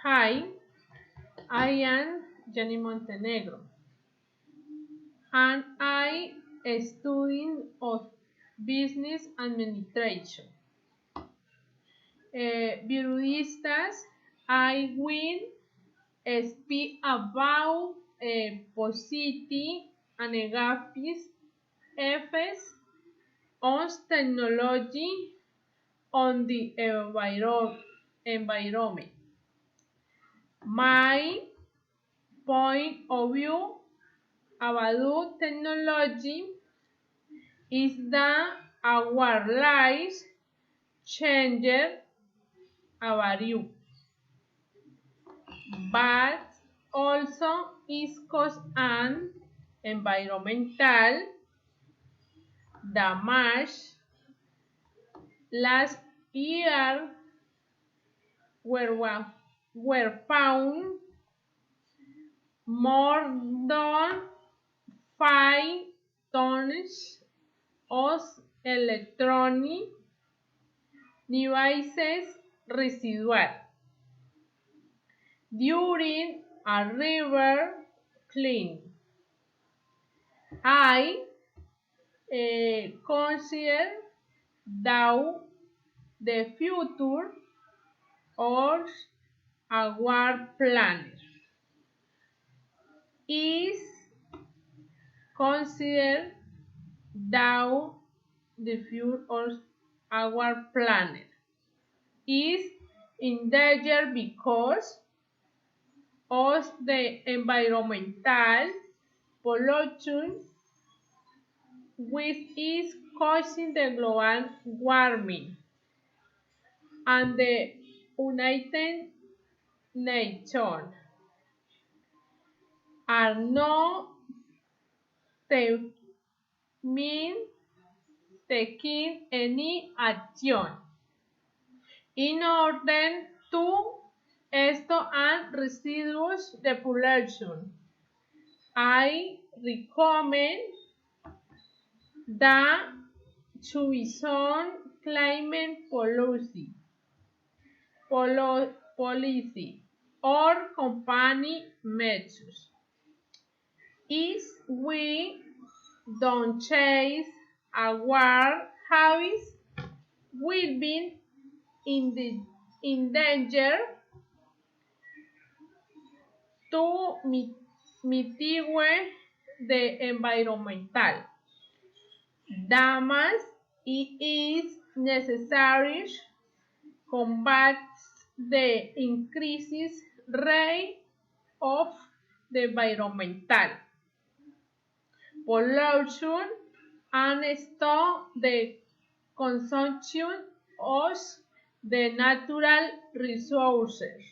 Hi, I am Jenny Montenegro, and I studying of business administration. Periodistas, I will speak about positive and negative effects on technology on the environment. My point of view about technology is that our lives changed our you, but also is cause an environmental damage. Last year were found more than 5 tons of electronic devices residual during a river clean. I consider that the future of our planet is considered that the future of our planet is in danger because of the environmental pollution which is causing the global warming, and the United Nations are not taking any action in order to stop and reduce the pollution. I recommend that to be some climate policy or company measures. If we don't change our habits, will be in danger to mitigate the environmental damage. It is necessary combat the increases rate of the environmental pollution and stop the consumption of the natural resources.